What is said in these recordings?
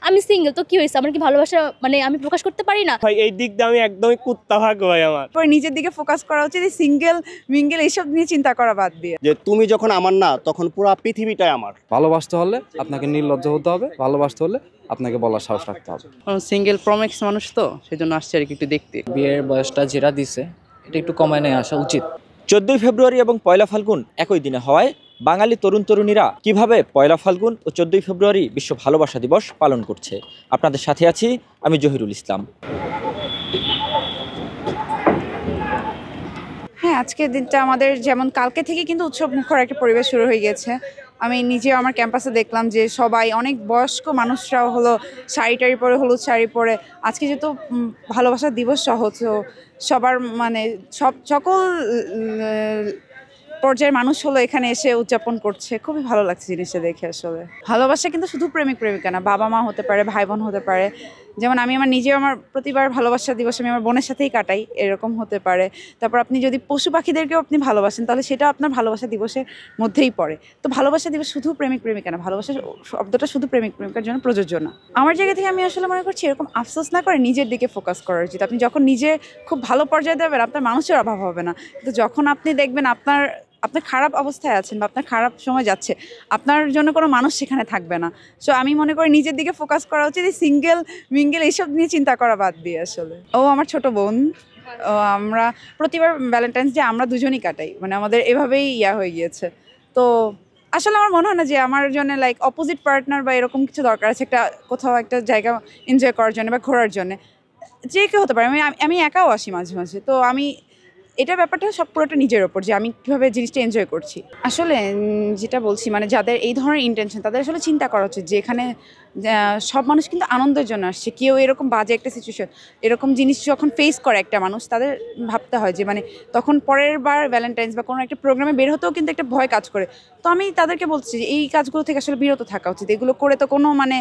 আমি সিঙ্গেল, তো কি হয়েছে, আমার কি ভালোবাসা মানে আমি প্রকাশ করতে পারি না? ভাই এই দিক দিয়ে আমি একদমই কুত্তা ভাগ ভাই আমার। পরে নিজের দিকে ফোকাস করা উচিত, সিঙ্গেল মিঙ্গেল এইসব নিয়ে চিন্তা করা বাদ দিয়ে। যে তুমি যখন আমার না, তখন পুরো পৃথিবীটাই আমার। ভালোবাসতে হলে আপনাকে নির্লজ্জ হতে হবে, ভালোবাসতে হলে আপনাকে বলার সাহস রাখতে হবে। সিঙ্গেল প্রমেক্স মানুষ তো সেজন্য আসছে আর কি একটু দেখতে। বিয়ের বয়সটা যেটা দিছে এটা একটু কমায় নিয়ে আসা উচিত। 14ই ফেব্রুয়ারি এবং পয়লা ফাল্গুন একই দিনে হওয়ায় বাঙালি তরুণ তরুণীরা কিভাবে পয়লা ফাল্গুন ও 14ই ফেব্রুয়ারি বিশ্ব ভালোবাসা দিবস পালন করছে, আপনাদের সাথে আছি আমি জহিরুল ইসলাম। হ্যাঁ, আজকের দিনটা আমাদের যেমন কালকে থেকে কিন্তু উৎসব মুখর একটা পরিবেশ শুরু হয়ে গেছে। আমি নিজেও আমার ক্যাম্পাসে দেখলাম যে সবাই অনেক বয়স্ক মানুষরাও হলো শাড়ি টাড়ি পরে, হলুদ শাড়ি পরে, আজকে যেহেতু ভালোবাসা দিবস সহ, তো সবার মানে সকল পর্যায়ের মানুষ হলো এখানে এসে উদযাপন করছে। খুবই ভালো লাগছে জিনিসটা দেখে। আসলে ভালোবাসা কিন্তু শুধু প্রেমিক প্রেমিকা না, বাবা মা হতে পারে, ভাই বোন হতে পারে। যেমন আমি নিজেও আমার প্রতিবার ভালোবাসা দিবস আমি আমার বোনের সাথেই কাটাই, এরকম হতে পারে। তারপর আপনি যদি পশু পাখিদেরকেও আপনি ভালোবাসেন তাহলে সেটা আপনার ভালোবাসা দিবসের মধ্যেই পড়ে। তো ভালোবাসা দিবস শুধু প্রেমিক প্রেমিকা না, ভালোবাসা শব্দটা শুধু প্রেমিক প্রেমিকার জন্য প্রযোজ্য না। আমার জায়গা থেকে আমি আসলে মনে করছি এরকম আফসোস না করে নিজের দিকে ফোকাস করা উচিত। আপনি যখন নিজে খুব ভালো পর্যায়ে দেবেন আপনার মানুষের অভাব হবে না, কিন্তু যখন আপনি দেখবেন আপনার খারাপ অবস্থায় আছেন বা আপনার খারাপ সময় যাচ্ছে, আপনার জন্য কোনো মানুষ সেখানে থাকবে না। সো আমি মনে করি নিজের দিকে ফোকাস করা উচিত, সিঙ্গেল মিঙ্গেল এইসব নিয়ে চিন্তা করা বাদ দিয়ে। আসলে ও আমার ছোট বোন, আমরা প্রতিবার ভ্যালেন্টাইন্স ডে আমরা দুজনই কাটাই, মানে আমাদের এভাবেই হয়ে গিয়েছে। তো আসলে আমার মনে হয় না যে আমার জন্য লাইক অপোজিট পার্টনার বা এরকম কিছু দরকার আছে একটা কোথাও একটা জায়গা এনজয় করার জন্য বা ঘোরার জন্য। যে কেউ হতে পারে, আমি একাও আসি মাঝে মাঝে। তো আমি এটা ব্যাপারটা সব পুরোটা নিজের ওপর যে আমি কীভাবে জিনিসটা এনজয় করছি। আসলে যেটা বলছি মানে যাদের এই ধরনের ইন্টেনশন তাদের আসলে চিন্তা করা উচিত যে এখানে সব মানুষ কিন্তু আনন্দের জন্য আসছে। কেউ এরকম বাজে একটা সিচুয়েশন এরকম জিনিস যখন ফেস করে একটা মানুষ, তাদের ভাবতে হয় যে মানে তখন পরের বার ভ্যালেন্টাইন্স বা কোনো একটা প্রোগ্রামে বের হতেও কিন্তু একটা ভয় কাজ করে। তো আমি তাদেরকে বলছি যে এই কাজগুলো থেকে আসলে বিরত থাকা উচিত। এগুলো করে তো কোনো মানে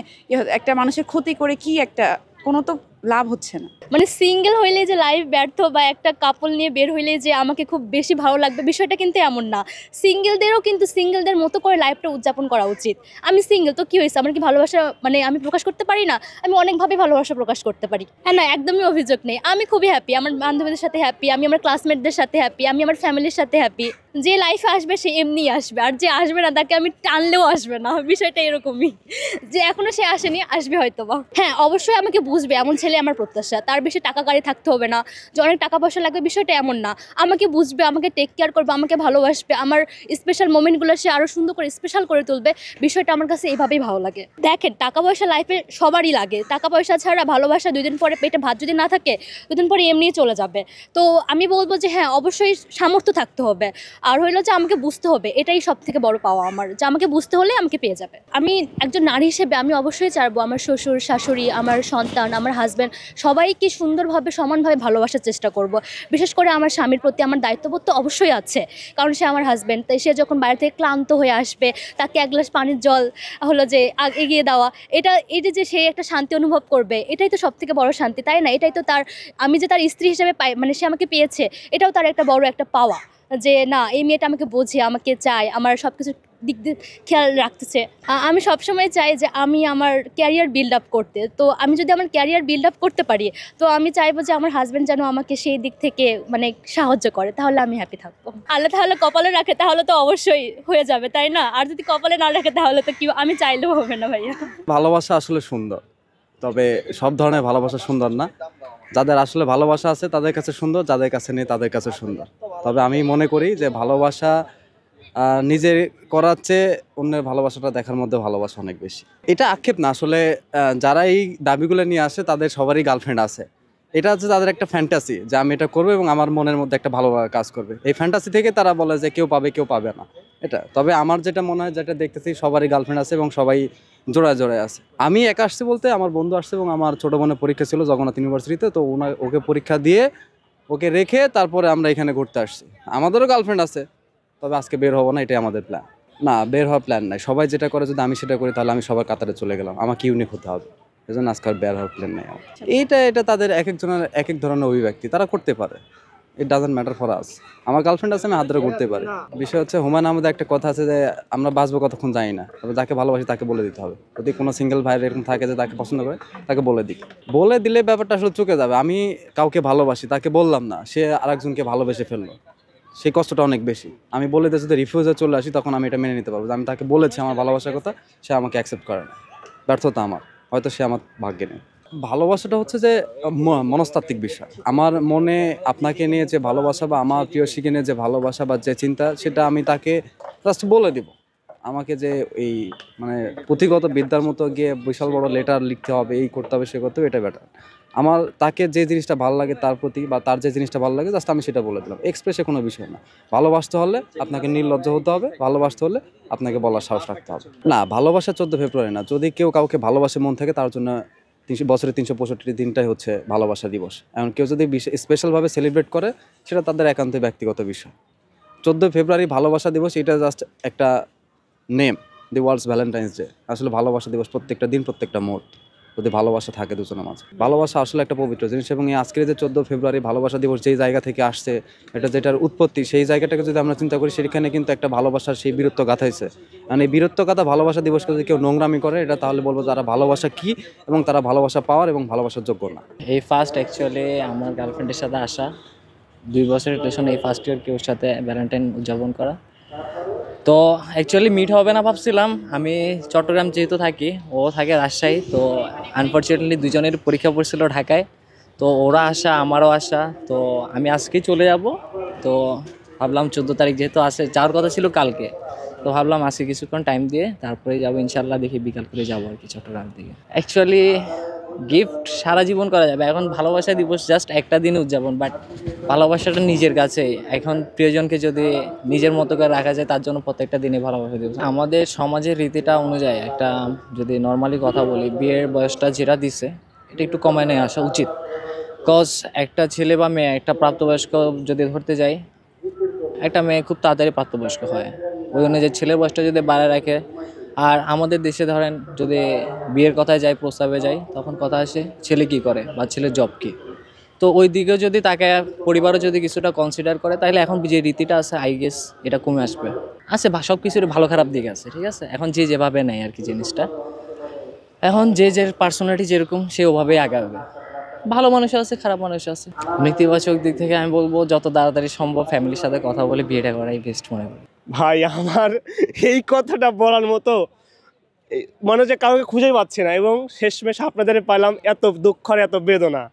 একটা মানুষের ক্ষতি করে কি একটা কোনো তো লাভ হচ্ছে না। মানে সিঙ্গেল হইলে যে লাইফ ব্যর্থ বা একটা কাপল নিয়ে বের হইলে যে আমাকে খুব বেশি ভালো লাগবে বিষয়টা কিন্তু এমন না। সিঙ্গেলদেরও কিন্তু সিঙ্গেলদের মতো করে লাইফটা উদযাপন করা উচিত। আমি সিঙ্গেল, তো কি হয়েছে, আমার কি ভালোবাসা মানে আমি প্রকাশ করতে পারি না? আমি অনেকভাবে ভালোবাসা প্রকাশ করতে পারি। হ্যাঁ, না একদমই অভিযোগ নেই, আমি খুবই হ্যাপি, আমার বান্ধবীদের সাথে হ্যাপি, আমি আমার ক্লাসমেটদের সাথে হ্যাপি, আমি আমার ফ্যামিলির সাথে হ্যাপি। যে লাইফে আসবে সে এমনি আসবে, আর যে আসবে না তাকে আমি টানলেও আসবে না। বিষয়টা এরকমই যে এখনও সে আসেনি, আসবে হয়তো বা। হ্যাঁ, অবশ্যই আমাকে বুঝবে এমন ছেলে আমার প্রত্যাশা। তার বেশি টাকা গাড়ি থাকতে হবে না, যে অনেক টাকা পয়সা লাগবে বিষয়টা এমন না। আমাকে বুঝবে, আমাকে টেক কেয়ার করবে, আমাকে ভালোবাসবে, আমার স্পেশাল মোমেন্টগুলো সে আরও সুন্দর করে স্পেশাল করে তুলবে। বিষয়টা আমার কাছে এইভাবেই ভালো লাগে। দেখেন, টাকা পয়সা লাইফে সবারই লাগে। টাকা পয়সা ছাড়া ভালোবাসা 2 দিন পরে পেটে ভাত যদি না থাকে 2 দিন পরে এমনিই চলে যাবে। তো আমি বলবো যে হ্যাঁ, অবশ্যই সামর্থ্য থাকতে হবে। আর হইলো যে আমাকে বুঝতে হবে, এটাই সব থেকে বড় পাওয়া আমার, যে আমাকে বুঝতে হলে আমাকে পেয়ে যাবে। আমি একজন নারী হিসেবে আমি অবশ্যই চাইবো আমার শ্বশুর শাশুড়ি, আমার সন্তান, আমার হাজব্যান্ড সবাইকে সুন্দরভাবে সমানভাবে ভালোবাসার চেষ্টা করব। বিশেষ করে আমার স্বামীর প্রতি আমার দায়িত্ববোধ তো অবশ্যই আছে, কারণ সে আমার হাজব্যান্ড। তাই সে যখন বাইরে থেকে ক্লান্ত হয়ে আসবে তাকে 1 গ্লাস পানির জল হলো যে এগিয়ে দেওয়া, এটা যে সে একটা শান্তি অনুভব করবে, এটাই তো সব থেকে বড় শান্তি, তাই না? এটাই তো তার, আমি যে তার স্ত্রী হিসেবে পাই, মানে সে আমাকে পেয়েছে, এটাও তার একটা বড় একটা পাওয়া, যে না এই মেয়েটা আমাকে বোঝে, আমাকে চায়, আমার সব কিছু দিক দিয়ে খেয়াল রাখতেছে। আমি সবসময় চাই যে আমি আমার ক্যারিয়ার বিল্ড আপ করতে। তো আমি যদি আমার ক্যারিয়ার বিল্ড আপ করতে পারি, তো আমি চাইবো যে আমার হাজব্যান্ড যেন আমাকে সেই দিক থেকে মানে সাহায্য করে, তাহলে আমি হ্যাপি থাকবো। আল্লাহ তাহলে কপালে রাখে তাহলে তো অবশ্যই হয়ে যাবে, তাই না? আর যদি কপালে না রাখে তাহলে তো কি, আমি চাইলেও হবে না ভাইয়া। ভালোবাসা আসলে সুন্দর, তবে সব ধরনের ভালোবাসা সুন্দর না। যাদের আসলে ভালোবাসা আছে তাদের কাছে সুন্দর, যাদের কাছে নেই তাদের কাছে সুন্দর। তবে আমি মনে করি যে ভালোবাসা নিজের করার চেয়ে অন্যের ভালোবাসাটা দেখার মধ্যে ভালোবাসা অনেক বেশি। এটা আক্ষেপ না, আসলে যারা এই দাবিগুলো নিয়ে আসে তাদের সবারই গার্লফ্রেন্ড আছে। এটা হচ্ছে তাদের একটা ফ্যান্টাসি যে আমি এটা করবো এবং আমার মনের মধ্যে একটা ভালো কাজ করবে। এই ফ্যান্টাসি থেকে তারা বলে যে কেউ পাবে কেউ পাবে না এটা। তবে আমার যেটা মনে হয়, যেটা দেখতেছি সবারই গার্লফ্রেন্ড আছে এবং সবাই জোড়ায় জোড়ায় আছে। আমি একা আসছি বলতে আমার বন্ধু আসছে এবং আমার ছোটো বোনের পরীক্ষা ছিল জগন্নাথ ইউনিভার্সিটিতে। তো ওকে পরীক্ষা দিয়ে ওকে রেখে তারপরে আমরা এখানে ঘুরতে আসছি। আমাদেরও গার্লফ্রেন্ড আছে, তবে আজকে বের হবো না, এটাই আমাদের প্ল্যান। না, বের হওয়ার প্ল্যান নাই। সবাই যেটা করে যদি আমি সেটা করি তাহলে আমি সবার কাতারে চলে গেলাম, আমাকে ইউনিক হতে হবে। এই জন্য আজকাল বের হওয়ার প্ল্যান নেই আমার। এটা তাদের এক একজনের এক এক ধরনের অভিব্যক্তি, তারা করতে পারে, it doesn't matter for us. আমার গার্লফ্রেন্ড আছে, আমি হাত ধরে ঘুরতে পারি। বিষয় হচ্ছে হুমায়ুন আহমেদের একটা কথা আছে যে আমরা বাঁচবো কতক্ষণ জানি না, তবে যাকে ভালোবাসি তাকে বলে দিতে হবে। যদি কোনো সিঙ্গেল ভাই এরকম থাকে যে তাকে পছন্দ করে, তাকে বলে দিই। বলে দিলে ব্যাপারটা আসলে চুকে যাবে। আমি কাউকে ভালোবাসি, তাকে বললাম না, সে আরেকজনকে ভালোবেসে ফেললো, সেই কষ্টটা অনেক বেশি। আমি বলে দিয়ে যদি রিফিউজে চলে আসি, তখন আমি এটা মেনে নিতে পারবো যে আমি তাকে বলেছি আমার ভালোবাসার কথা, সে আমাকে অ্যাকসেপ্ট করে না। ব্যর্থতা আমার, হয়তো সে আমার ভাগ্যে নেই। ভালোবাসাটা হচ্ছে যে মনস্তাত্ত্বিক বিষয়। আমার মনে আপনাকে নিয়ে যে ভালোবাসা বা আমার প্রিয়সীকে নিয়ে যে ভালোবাসা বা যে চিন্তা, সেটা আমি তাকে জাস্ট বলে দিব। আমাকে যে এই মানে পুঁথিগত বিদ্যার মতো গিয়ে বিশাল বড় লেটার লিখতে হবে, এই করতে হবে, সে করতে হবে, এটা বেটার। আমার তাকে যে জিনিসটা ভালো লাগে তার প্রতি, বা তার যে জিনিসটা ভালো লাগে, জাস্ট আমি সেটা বলে দিলাম। এক্সপ্রেসে কোনো বিষয় না। ভালোবাসতে হলে আপনাকে নির্লজ্জ হতে হবে, ভালোবাসতে হলে আপনাকে বলার সাহস রাখতে হবে। না, ভালোবাসা 14 ফেব্রুয়ারি না। যদি কেউ কাউকে ভালোবাসে মন থেকে, তার জন্য বছরে 365 দিনটাই হচ্ছে ভালোবাসা দিবস। এখন কেউ যদি স্পেশালভাবে সেলিব্রেট করে, সেটা তাদের একান্ত ব্যক্তিগত বিষয়। 14 ফেব্রুয়ারি ভালোবাসা দিবস, এটা জাস্ট একটা নেম, দি ওয়ার্ল্ডস ভ্যালেন্টাইন্স ডে। আসলে ভালোবাসা দিবস প্রত্যেকটা দিন, প্রত্যেকটা মুহূর্ত, যদি ভালোবাসা থাকে দুজনের মাঝে। ভালোবাসা আসলে একটা পবিত্র জিনিস, এবং এই আজকের যে 14 ফেব্রুয়ারি ভালোবাসা দিবস যেই জায়গা থেকে আসছে, এটা যেটার উৎপত্তি, সেই জায়গাটাকে যদি আমরা চিন্তা করি, সেখানে কিন্তু একটা ভালোবাসার সেই বীরত্ব গাথাইছে। মানে এই বীরত্ব গাথা ভালোবাসা দিবসকে যদি কেউ নোংরামি করে, এটা তাহলে বলবো যারা ভালোবাসা কী এবং তারা ভালোবাসা পাওয়ার এবং ভালোবাসার যোগ্য না। এই ফার্স্ট অ্যাকচুয়ালি আমার গার্লফ্রেন্ডের সাথে আসা, 2 বছরের রিলেশন, এই ফার্স্ট ইয়ার কেউ সাথে ভ্যালেন্টাইন উদযাপন করা। তো অ্যাকচুয়ালি মিট হবে না ভাবছিলাম। আমি চট্টগ্রাম যেহেতু থাকি, ও থাকে রাজশাহী, তো আনফর্চুনেটলি দুজনের পরীক্ষা পড়ছিল ঢাকায়। তো ওরা আসা, আমারও আসা, তো আমি আজকেই চলে যাব। তো ভাবলাম 14 তারিখ যেহেতু আসে, যাওয়ার কথা ছিল কালকে, তো ভাবলাম আজকে কিছুক্ষণ টাইম দিয়ে তারপরে যাবো ইনশাল্লাহ। দেখি বিকাল করে যাবো আর কি চট্টগ্রাম থেকে। অ্যাকচুয়ালি গিফট সারা জীবন করা যাবে। এখন ভালোবাসা দিবস জাস্ট একটা দিন উদযাপন, বাট ভালোবাসাটা নিজের কাছে। এখন প্রিয়জনকে যদি নিজের মতো করে রাখা যায়, তার জন্য প্রত্যেকটা দিনে ভালোবাসা দিবস। আমাদের সমাজের রীতিটা অনুযায়ী একটা, যদি নর্মালি কথা বলি, বিয়ের বয়সটা যেটা দিছে এটা একটু কমায় নিয়ে আসা উচিত। কজ একটা ছেলে বা মেয়ে, একটা প্রাপ্তবয়স্ক যদি ধরতে যাই, একটা মেয়ে খুব তাড়াতাড়ি প্রাপ্তবয়স্ক হয়, ওই অনুযায়ী ছেলের বয়সটা যদি বাড়ায় রাখে। আর আমাদের দেশে ধরেন যদি বিয়ের কথায় যায়, প্রস্তাবে যায়, তখন কথা আসে ছেলে কী করে বা ছেলের জব কী। তো ওই দিকেও যদি তাকে পরিবারও যদি কিছুটা কনসিডার করে, তাহলে এখন যে রীতিটা আছে আই গেস এটা কমে আসবে। আছে সব কিছুর ভালো খারাপ দিক আছে, ঠিক আছে। এখন যে যেভাবে নেয় আর কি জিনিসটা, এখন যে যে পার্সোনালিটি যেরকম সে ওভাবেই আগাবে। ভালো মানুষ আছে, খারাপ মানুষ আছে। নেতিবাচক দিক থেকে আমি বলবো যত তাড়াতাড়ি সম্ভব ফ্যামিলির সাথে কথা বলে বিয়েটা করাই বেস্ট মনে করি। ভাই আমার এই কথাটা বলার মতো মনে হচ্ছে কাউকে খুঁজেই পাচ্ছি না, এবং শেষমেশ আপনাদের পাইলাম। এত দুঃখ আর এত বেদনা,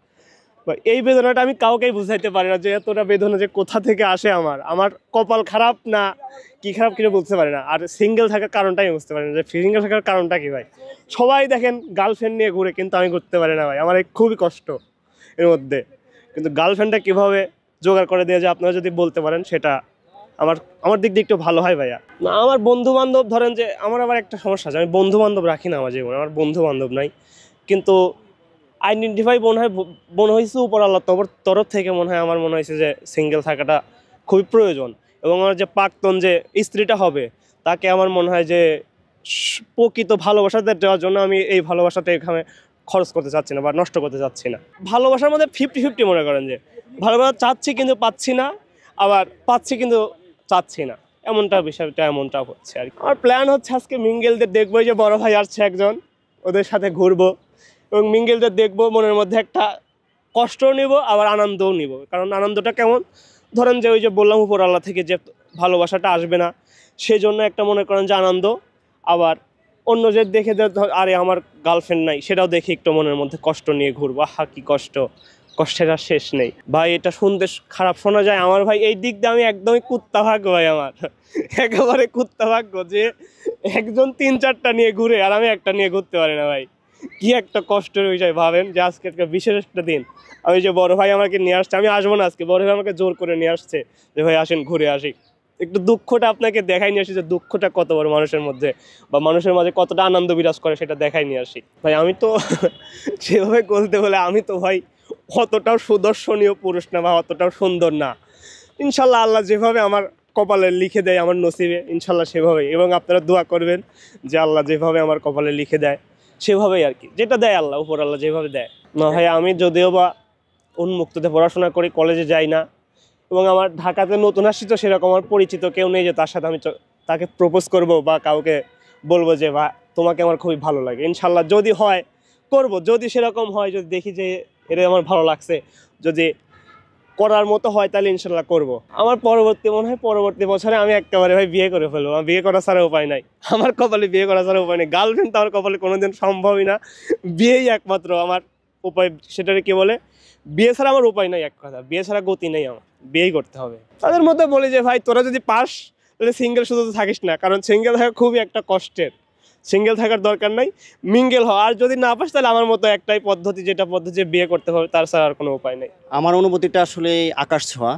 এই বেদনাটা আমি কাউকেই বুঝাইতে পারি না যে এতটা বেদনা যে কোথা থেকে আসে। আমার কপাল খারাপ না কি খারাপ কিছু বুঝতে পারি না। আর সিঙ্গেল থাকার কারণটাই আমি বুঝতে পারি না যে সিঙ্গেল থাকার কারণটা কি। ভাই সবাই দেখেন গার্লফ্রেন্ড নিয়ে ঘুরে, কিন্তু আমি ঘুরতে পারি না ভাই। আমার খুবই কষ্ট এর মধ্যে। কিন্তু গার্লফ্রেন্ডটা কীভাবে জোগাড় করে দিয়ে যে আপনারা যদি বলতে পারেন, সেটা আমার দিক দিয়ে একটু ভালো হয় ভাইয়া। না, আমার বন্ধু বান্ধব ধরেন যে, আমার আবার একটা সমস্যা আছে, আমি বন্ধু বান্ধব রাখি না আমার জীবনে। আমার বন্ধু বান্ধব নাই, কিন্তু আইডেন্টিফাই মনে হয়েছে উপর আল্লাহ তরফ থেকে আমার মনে হয়েছে যে সিঙ্গেল থাকাটা খুবই প্রয়োজন। এবং আমার যে প্রাক্তন যে স্ত্রীটা হবে, তাকে আমার মনে হয় যে প্রকৃত ভালোবাসাতে দেওয়ার জন্য আমি এই ভালোবাসাটা এখানে খরচ করতে চাচ্ছি না বা নষ্ট করতে চাচ্ছি না। ভালোবাসার মধ্যে 50-50 মনে করেন যে ভালোবাসা চাচ্ছি কিন্তু পাচ্ছি না, আবার পাচ্ছি কিন্তু চাচ্ছি না, এমনটা বিষয়টা এমনটা হচ্ছে আর কি। আমার প্ল্যান হচ্ছে আজকে মিঙ্গেলদের দেখবো, যে বড় ভাই আসছে একজন, ওদের সাথে ঘুরবো এবং মিঙ্গেলদের দেখবো। মনের মধ্যে একটা কষ্টও নিব, আবার আনন্দও নিব। কারণ আনন্দটা কেমন, ধরেন যে ওই যে বললাম উপর আল্লাহ থেকে যে ভালোবাসাটা আসবে না, সেই জন্য একটা মনে করেন যে আনন্দ। আবার অন্য যে দেখে আরে আমার গার্লফ্রেন্ড নাই, সেটাও দেখে একটু মনের মধ্যে কষ্ট নিয়ে ঘুরবো। কি কষ্টের আর শেষ নেই ভাই। এটা শুনতে খারাপ শোনা যায় আমার ভাই, এই দিক দিয়ে আমি একদমই কুত্তা ভাগ্য ভাই। আমার একেবারে কুত্তা ভাগ্য যে একজন 3-4টা নিয়ে ঘুরে, আর আমি একটা নিয়ে ঘুরতে পারি না ভাই। কি একটা কষ্টের বিষয় ভাবেন যে আজকে একটা বিশেষ একটা দিন, আমি যে বড় ভাই আমাকে নিয়ে আসছে, আমি আসবো না আজকে, বড় ভাই আমাকে জোর করে নিয়ে আসছে যে ভাই আসেন ঘুরে আসি। একটু দুঃখটা আপনাকে দেখাই নিয়ে আসি, যে দুঃখটা কত বড় মানুষের মধ্যে, বা মানুষের মাঝে কতটা আনন্দ বিরাজ করে, সেটা দেখাই নিয়ে আসি ভাই। আমি তো সেভাবে বলতে বলে আমি তো ভাই অতটাও সুদর্শনীয় পুরুষ না, বা অতটাও সুন্দর না। ইনশাল্লাহ আল্লাহ যেভাবে আমার কপালে লিখে দেয়, আমার নসিবে, ইনশাল্লাহ সেভাবেই। এবং আপনারা দোয়া করবেন যে আল্লাহ যেভাবে আমার কপালে লিখে দেয় সেভাবেই আর কি, যেটা দেয় আল্লাহ, উপর আল্লাহ যেভাবে দেয়। না ভাই, আমি যদিও বা উন্মুক্ততে পড়াশোনা করি, কলেজে যাই না, এবং আমার ঢাকাতে নতুন আসছি তো সেরকম আমার পরিচিত কেউ নেই যে তার সাথে আমি তাকে প্রপোজ করব বা কাউকে বলবো যে বা তোমাকে আমার খুবই ভালো লাগে। ইনশাল্লাহ যদি হয় করব, যদি সেরকম হয়, যদি দেখি যে এটা আমার ভালো লাগছে, যদি করার মতো হয় তাহলে ইনশাল্লাহ করব। আমার পরবর্তী বছরে আমি একেবারে ভাই বিয়ে করে ফেলবো। আমার বিয়ে করা ছাড়া উপায় নাই, আমার কপালে বিয়ে করা ছাড়া উপায় নেই। গার্লফ্রেন্ড তো আমার কপালে কোনোদিন সম্ভবই না, বিয়েই একমাত্র আমার উপায়। সেটারে কি বলে, বিয়ে ছাড়া আমার উপায় নাই, এক কথা বিয়ে ছাড়া গতি নেই, আমার বিয়েই করতে হবে। তাদের মধ্যে বলি যে ভাই তোরা যদি পাস তাহলে সিঙ্গেল শুধু তো থাকিস না, কারণ সিঙ্গেল থাকা খুবই একটা কষ্টের। সিঙ্গেল থাকার দরকার নাই, মিঙ্গেল হওয়া। আর যদি না পাস তাহলে আমার মতো একটাই পদ্ধতি, যেটা পদ্ধতি বিয়ে করতে হবে, তার ছাড়া আর কোনো উপায় নেই। আমার অনুভূতিটা আসলে আকাশ ছোঁয়া।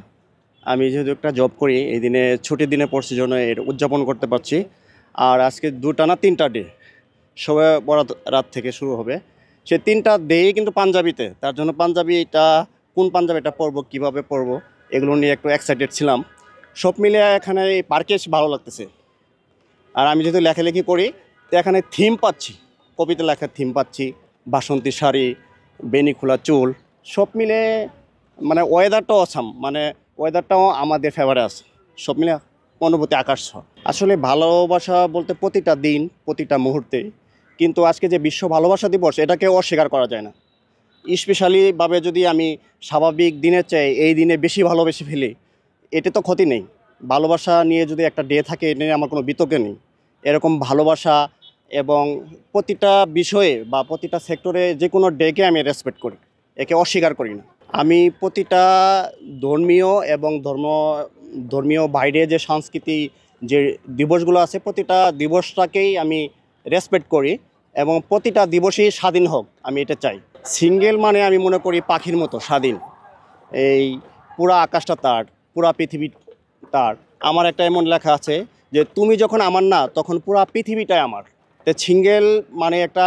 আমি যেহেতু একটা জব করি, এই দিনে ছুটির দিনে পড়ছি জন্য এর উদযাপন করতে পারছি। আর আজকে 2টা না 3টা ডে, সবে বরাত রাত থেকে শুরু হবে। সে 3টা ডেই কিন্তু পাঞ্জাবিতে, তার জন্য পাঞ্জাবিটা কোন পাঞ্জাবিটা পরবো, কীভাবে পরবো, এগুলো নিয়ে একটু এক্সাইটেড ছিলাম। সব মিলে এখানে এই পার্কে এসে ভালো লাগতেছে। আর আমি যেহেতু লেখালেখি করি, তো এখানে থিম পাচ্ছি, কবিতা লেখার থিম পাচ্ছি, বাসন্তী শাড়ি, বেনি খোলা চুল, সব মিলে মানে ওয়েদারটাও অসাম, মানে ওয়েদারটাও আমাদের ফেভারে আছে। সব মিলে অনুভূতি আকাশ ছোঁয়া। আসলে ভালোবাসা বলতে প্রতিটা দিন, প্রতিটা মুহূর্তে। কিন্তু আজকে যে বিশ্ব ভালোবাসা দিবস, এটাকে অস্বীকার করা যায় না। স্পেশালিভাবে যদি আমি স্বাভাবিক দিনের চেয়ে এই দিনে বেশি ভালোবেসে ফেলি, এতে তো ক্ষতি নেই। ভালোবাসা নিয়ে যদি একটা ডে থাকে, এটা নিয়ে আমার কোনো বিতর্ক নেই। এরকম ভালোবাসা এবং প্রতিটা বিষয়ে বা প্রতিটা সেক্টরে যে কোনো ডেকে আমি রেসপেক্ট করি, একে অস্বীকার করি না। আমি প্রতিটা ধর্মীয় এবং ধর্মীয় বাইরে যে সংস্কৃতি যে দিবসগুলো আছে, প্রতিটা দিবসটাকেই আমি রেসপেক্ট করি এবং প্রতিটা দিবসই স্বাধীন হোক, আমি এটা চাই। সিঙ্গেল মানে আমি মনে করি পাখির মতো স্বাধীন। এই পুরা আকাশটা তার, পুরা পৃথিবী তার। আমার একটা এমন লেখা আছে যে তুমি যখন আমার না, তখন পুরা পৃথিবীটাই আমার। তো সিঙ্গেল মানে একটা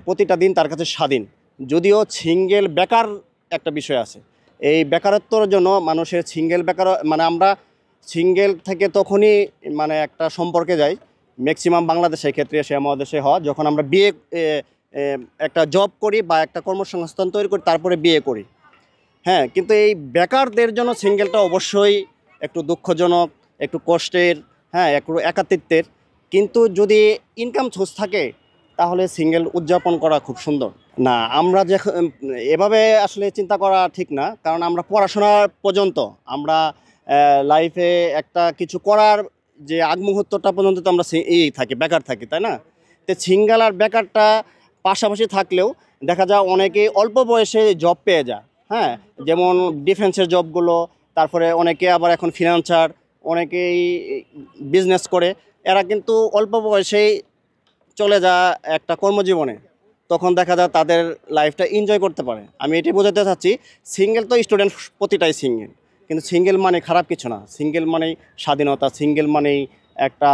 প্রতিটা দিন তার কাছে স্বাধীন। যদিও সিঙ্গেল বেকার একটা বিষয় আছে, এই বেকারত্বর জন্য মানুষের সিঙ্গেল বেকার মানে আমরা সিঙ্গেল থেকে তখনই মানে একটা সম্পর্কে যাই, ম্যাক্সিমাম বাংলাদেশের ক্ষেত্রে এসে আমাদের দেশে হয় যখন আমরা বিয়ে একটা জব করি বা একটা কর্মসংস্থান তৈরি করি, তারপরে বিয়ে করি। হ্যাঁ, কিন্তু এই বেকারদের জন্য সিঙ্গেলটা অবশ্যই একটু দুঃখজনক, একটু কষ্টের, হ্যাঁ, একটু একাকিত্বের। কিন্তু যদি ইনকাম সোর্স থাকে তাহলে সিঙ্গেল উদযাপন করা খুব সুন্দর। না, আমরা যে এভাবে আসলে চিন্তা করা ঠিক না, কারণ আমরা পড়াশোনা পর্যন্ত, আমরা লাইফে একটা কিছু করার যে আগ মুহূর্তটা পর্যন্ত তো আমরা এই থাকি, বেকার থাকি, তাই না? তো সিঙ্গেল আর বেকারটা পাশাপাশি থাকলেও দেখা যায় অনেকে অল্প বয়সে জব পেয়ে যায়। হ্যাঁ, যেমন ডিফেন্সের জবগুলো, তারপরে অনেকে আবার এখন ফিনান্সার, অনেকেই বিজনেস করে। এরা কিন্তু অল্প বয়সেই চলে যায় একটা কর্মজীবনে, তখন দেখা যায় তাদের লাইফটা এনজয় করতে পারে। আমি এটাই বোঝাতে চাচ্ছি, সিঙ্গেল তো স্টুডেন্ট প্রতিটাই সিঙ্গেল, কিন্তু সিঙ্গেল মানে খারাপ কিছু না। সিঙ্গেল মানেই স্বাধীনতা, সিঙ্গেল মানেই একটা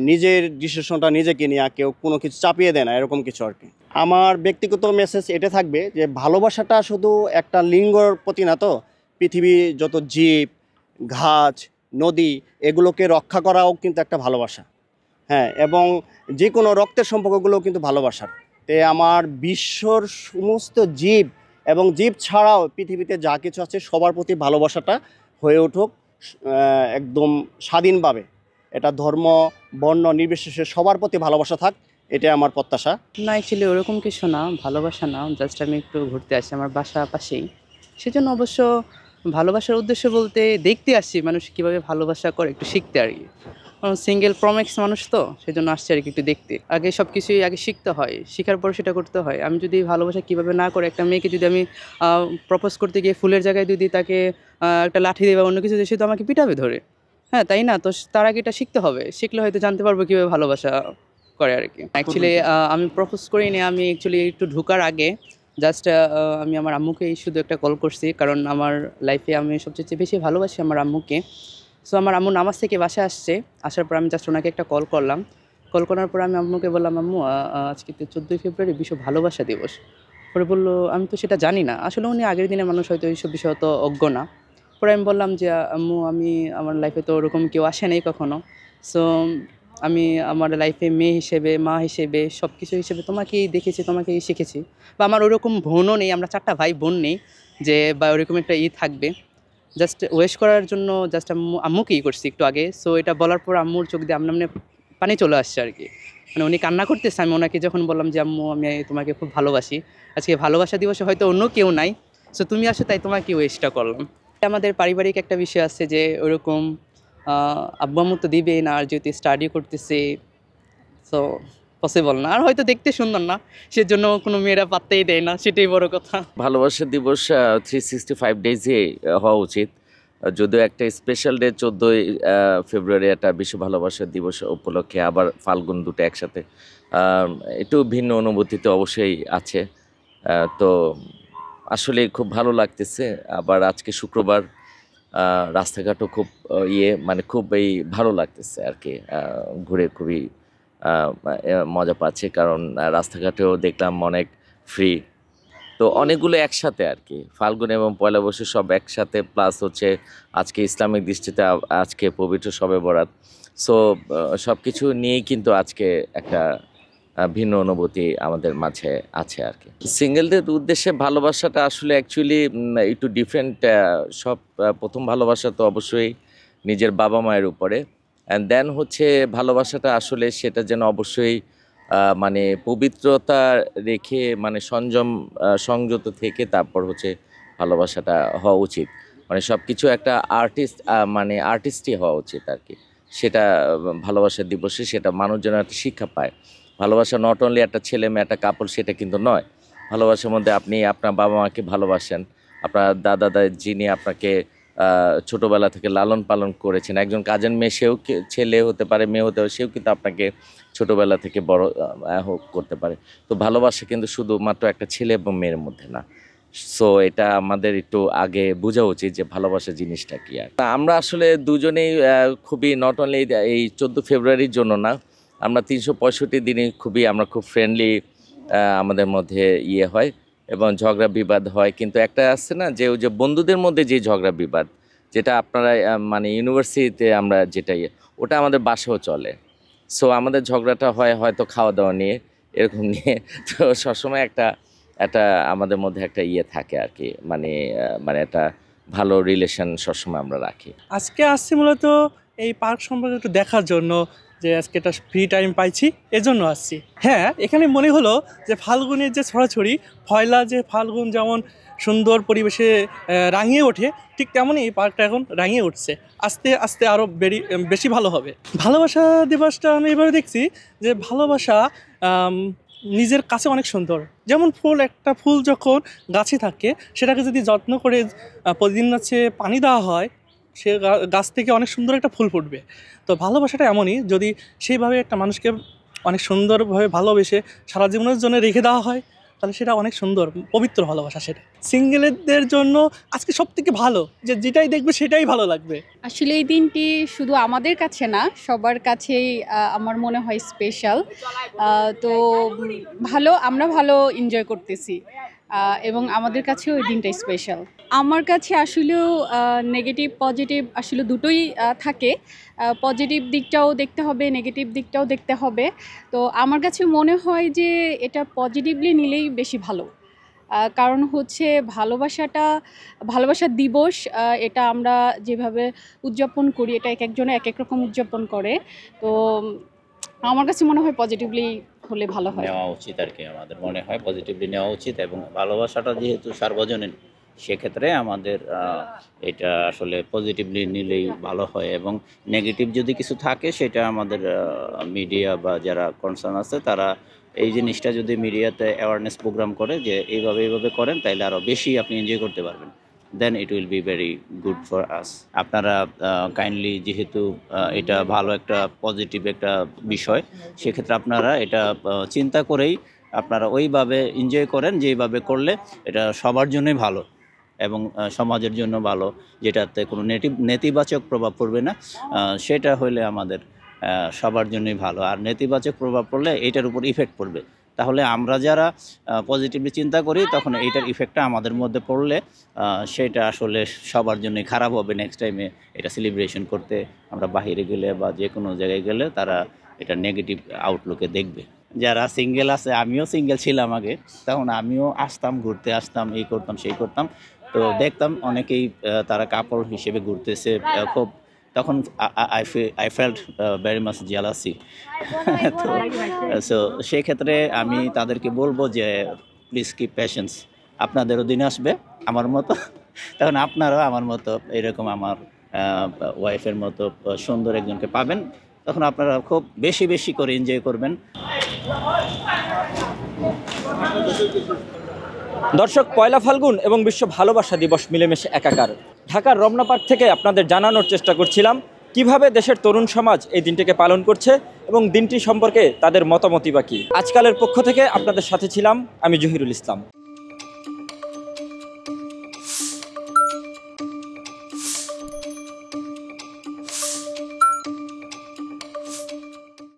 নিজের ডিসিশনটা নিজেকে নিয়ে, কেউ কোনো কিছু চাপিয়ে দেয় না, এরকম কিছু আর কি। আমার ব্যক্তিগত মেসেজ এটা থাকবে যে ভালোবাসাটা শুধু একটা লিঙ্গর প্রতি না, তো পৃথিবী যত জীব, গাছ, নদী, এগুলোকে রক্ষা করাও কিন্তু একটা ভালোবাসা। হ্যাঁ, এবং যে কোনো রক্তের সম্পর্কগুলোও কিন্তু ভালোবাসার। তে আমার বিশ্বর সমস্ত জীব এবং জীব ছাড়াও পৃথিবীতে যা কিছু আছে সবার প্রতি ভালোবাসাটা হয়ে উঠুক একদম স্বাধীনভাবে। এটা ধর্ম বর্ণ নির্বিশেষে সবার প্রতি ভালোবাসা থাক, এটাই আমার প্রত্যাশা। না, অ্যাকচুয়ালি ওরকম কিছু না, ভালোবাসা না, জাস্ট আমি একটু ঘুরতে আসছি, আমার বাসা পাশেই। সেজন্য অবশ্য ভালোবাসার উদ্দেশ্য বলতে দেখতে আসছি মানুষ কীভাবে ভালোবাসা করে, একটু শিখতে আর কি। কারণ সিঙ্গেল প্রমেক্স মানুষ তো, সেজন্য আসছে আর কি একটু দেখতে। আগে সব কিছুই আগে শিখতে হয়, শেখার পর সেটা করতে হয়। আমি যদি ভালোবাসা কীভাবে না করে একটা মেয়েকে যদি আমি প্রপোজ করতে গিয়ে ফুলের জায়গায় যদি তাকে একটা লাঠি দিয়ে বা অন্য কিছু দিয়ে, সে তো আমাকে পিটাবে ধরে। হ্যাঁ, তাই না? তো তার আগে এটা শিখতে হবে, শিখলে হয়তো জানতে পারবো কীভাবে ভালোবাসা করে আর কি। অ্যাকচুয়ালি আমি প্রপোজ করিনি, আমি অ্যাকচুয়ালি একটু ঢোকার আগে জাস্ট আমি আমার আম্মুকে শুধু একটা কল করছি, কারণ আমার লাইফে আমি সবচেয়ে বেশি ভালোবাসি আমার আম্মুকে। সো আমার আম্মু নামাজ থেকে বাসায় আসছে, আসার পর আমি জাস্ট ওনাকে একটা কল করলাম। কল করার পর আমি আম্মুকে বললাম, আম্মু আজকে তো 14ই ফেব্রুয়ারি বিশ্ব ভালোবাসা দিবস। পরে বললো, আমি তো সেটা জানি না। আসলে উনি আগের দিনের মানুষ, হয়তো এইসব বিষয় তো অজ্ঞ না। পরে আমি বললাম যে, আম্মু আমি আমার লাইফে তো ওরকম কেউ আসে নাই কখনো। সো আমি আমার লাইফে মেয়ে হিসেবে, মা হিসেবে, সব কিছু হিসেবে তোমাকেই দেখেছি, তোমাকেই শিখেছি। বা আমার ওরকম বোনও নেই, আমরা 4টা ভাই বোন নেই যে বা ওরকম একটা থাকবে। জাস্ট ওয়েশ করার জন্য জাস্ট আম্মুকেই করছি একটু আগে। সো এটা বলার পর আম্মুর চোখ দিয়ে আমনামনে পানি চলে আসছে আর কি। মানে উনি কান্না করতেছে, আমি ওনাকে যখন বললাম যে আম্মু আমি তোমাকে খুব ভালোবাসি, আজকে ভালোবাসা দিবসে হয়তো অন্য কেউ নাই, সো তুমি আসো তাই তোমাকে ওয়েশটা করলাম। আমাদের পারিবারিক একটা বিষয় আছে যে ওরকম আব্বু আম্মু তো দিবেই না, আর যেহেতু স্টাডি করতেছে সো পসিবল না, আর হয়তো দেখতে সুন্দর না সেজন্য কোনো মেয়েরা পাত্তাই দেয় না, সেটাই বড় কথা। ভালোবাসা দিবস 365 ডেজে হওয়া উচিত। যদিও একটা স্পেশাল ডে 14ই ফেব্রুয়ারি একটা বিশ্ব ভালোবাসা দিবস উপলক্ষে, আবার ফাল্গুন দুটো একসাথে, একটু ভিন্ন অনুভূতি তো অবশ্যই আছে। তো আসলে খুব ভালো লাগতেছে। আবার আজকে শুক্রবার, রাস্তাঘাটও খুব মানে খুব ভালো লাগতেছে আর কি। ঘুরে খুবই মজা পাচ্ছি, কারণ রাস্তাঘাটেও দেখলাম অনেক ফ্রি। তো অনেকগুলো একসাথে আর কি, ফাল্গুন এবং পয়লা বৈশাখ সব একসাথে, প্লাস হচ্ছে আজকে ইসলামিক দৃষ্টিতে আজকে পবিত্র শবে বরাত। সো সব কিছু নিয়েই কিন্তু আজকে একটা ভিন্ন অনুভূতি আমাদের মাঝে আছে আর কি। সিঙ্গেলদের উদ্দেশ্যে ভালোবাসাটা আসলে অ্যাকচুয়ালি একটু ডিফারেন্ট। সব প্রথম ভালোবাসা তো অবশ্যই নিজের বাবা মায়ের উপরে, অ্যান্ড দেন হচ্ছে ভালোবাসাটা আসলে সেটা যেন অবশ্যই মানে পবিত্রতা রেখে, মানে সংযত থেকে তারপর হচ্ছে ভালোবাসাটা হওয়া উচিত। মানে সব কিছু একটা মানে আর্টিস্টই হওয়া উচিত আর কি। সেটা ভালোবাসার দিবসে সেটা মানুষ যেন একটা শিক্ষা পায়। ভালোবাসা নট অনলি একটা ছেলে মেয়ে একটা কাপড়, সেটা কিন্তু নয়। ভালোবাসার মধ্যে আপনি আপনার বাবা মাকে ভালোবাসেন, আপনার দাদা যিনি আপনাকে ছোটোবেলা থেকে লালন পালন করেছেন, একজন কাজের মেয়ে, সেও ছেলে হতে পারে মেয়ে হতে পারে, সেও কিন্তু আপনাকে ছোটোবেলা থেকে বড় করতে পারে। তো ভালোবাসা কিন্তু শুধুমাত্র একটা ছেলে এবং মেয়ের মধ্যে না। সো এটা আমাদের একটু আগে বোঝা উচিত যে ভালোবাসা জিনিসটা কি। আর আমরা আসলে দুজনেই খুবই নট অনলি এই 14 ফেব্রুয়ারির জন্য না, আমরা 365 দিনই আমরা খুব ফ্রেন্ডলি, আমাদের মধ্যে হয় এবং ঝগড়া বিবাদ হয়। কিন্তু একটা আছে না যে ওই যে বন্ধুদের মধ্যে যে ঝগড়া বিবাদ, যেটা আপনারা মানে ইউনিভার্সিটিতে আমরা যেটাই, ওটা আমাদের বাসাও চলে। সো আমাদের ঝগড়াটা হয় হয়তো খাওয়া দাওয়া নিয়ে, এরকম নিয়ে। তো সবসময় একটা আমাদের মধ্যে একটা থাকে আর কি, মানে একটা ভালো রিলেশন সবসময় আমরা রাখি। আজকে আসছি মূলত এই পার্ক সম্পর্কে একটু দেখার জন্য, যে আজকে একটা ফ্রি টাইম পাইছি এজন্য আসছি। হ্যাঁ, এখানে মনে হলো যে ফাল্গুনের যে ছড়াছড়ি, পয়লা যে ফাল্গুন যেমন সুন্দর পরিবেশে রাঙিয়ে ওঠে, ঠিক তেমনই এই পার্কটা এখন রাঙিয়ে উঠছে। আস্তে আস্তে আরও বেশি ভালো হবে। ভালোবাসা দিবসটা আমি এভাবে দেখছি যে ভালোবাসা নিজের কাছে অনেক সুন্দর। যেমন একটা ফুল যখন গাছে থাকে, সেটাকে যদি যত্ন করে প্রতিদিন হচ্ছে পানি দেওয়া হয়, সে গাছ থেকে অনেক সুন্দর একটা ফুল ফুটবে। তো ভালোবাসাটা এমনই, যদি সেইভাবে একটা মানুষকে অনেক সুন্দরভাবে ভালোবেসে সারা জীবনের জন্য রেখে দেওয়া হয়, তাহলে সেটা অনেক সুন্দর পবিত্র ভালোবাসা। সেটা সিঙ্গেলদের জন্য আজকে সব থেকে ভালো, যে যেটাই দেখবে সেটাই ভালো লাগবে। আসলে এই দিনটি শুধু আমাদের কাছে না, সবার কাছেই আমার মনে হয় স্পেশাল। তো আমরা ভালো এনজয় করতেছি এবং আমাদের কাছেও এই দিনটা স্পেশাল। আমার কাছে আসলেও নেগেটিভ পজিটিভ আসলে দুটোই থাকে। পজিটিভ দিকটাও দেখতে হবে, নেগেটিভ দিকটাও দেখতে হবে। তো আমার কাছে মনে হয় যে এটা পজিটিভলি নিলেই বেশি ভালো। কারণ হচ্ছে ভালোবাসার দিবস, এটা আমরা যেভাবে উদযাপন করি, এটা এক একজনে এক এক রকম উদযাপন করে। তো আমার কাছে মনে হয় পজিটিভলি হলে ভালো হয়, নেওয়া উচিত আর কি। আমাদের মনে হয় পজিটিভলি নেওয়া উচিত, এবং ভালোবাসাটা যেহেতু সার্বজনীন, সেক্ষেত্রে আমাদের এটা আসলে পজিটিভলি নিলেই ভালো হয়। এবং নেগেটিভ যদি কিছু থাকে, সেটা আমাদের মিডিয়া বা যারা কনসার্ন আছে তারা এই জিনিসটা যদি মিডিয়াতে অ্যাওয়ারনেস প্রোগ্রাম করে যে এইভাবে করেন, তাইলে আরও বেশি আপনি এনজয় করতে পারবেন। Then it will be very good for us. আপনারা কাইন্ডলি, যেহেতু এটা ভালো একটা পজিটিভ একটা বিষয়, সেক্ষেত্রে আপনারা এটা চিন্তা করেই আপনারা ওইভাবে এনজয় করেন, যেইভাবে করলে এটা সবার জন্যই ভালো এবং সমাজের জন্য ভালো, যেটাতে কোনো নেতিবাচক প্রভাব পড়বে না। সেটা হলে আমাদের সবার জন্যই ভালো। আর নেতিবাচক প্রভাব পড়লে এইটার উপর ইফেক্ট পড়বে। তাহলে আমরা যারা পজিটিভলি চিন্তা করি, তখন এইটার ইফেক্টটা আমাদের মধ্যে পড়লে সেটা আসলে সবার জন্যই খারাপ হবে। নেক্সট টাইমে এটা সেলিব্রেশন করতে আমরা বাইরে গেলে বা যে কোনো জায়গায় গেলে তারা এটা নেগেটিভ আউটলুকে দেখবে। যারা সিঙ্গেল আছে, আমিও সিঙ্গেল ছিলাম আগে, তখন আমিও আসতাম, ঘুরতে আসতাম, এই করতাম সেই করতাম। তো দেখতাম অনেকেই তারা কাপড় হিসেবে ঘুরতেছে, খুব তখন I felt very much jealousy. তো সো সেই ক্ষেত্রে আমি তাদেরকে বলবো যে প্লিজ কিপ পেশেন্স, আপনাদেরও দিন আসবে আমার মতো, তখন আপনারাও আমার মতো এরকম আমার ওয়াইফের মতো সুন্দর একজনকে পাবেন, তখন আপনারা খুব বেশি বেশি করে এনজয় করবেন। দর্শক, পয়লা ফাল্গুন এবং বিশ্ব ভালোবাসা দিবস মিলেমিশে একাকার। ঢাকার রমনা পার্ক থেকে আপনাদের জানানোর চেষ্টা করছিলাম কিভাবে দেশের তরুণ সমাজ এই দিনটিকে পালন করছে এবং দিনটি সম্পর্কে তাদের মতামতই বা কী। আজকালের পক্ষ থেকে আপনাদের সাথে ছিলাম আমি জহিরুল ইসলাম।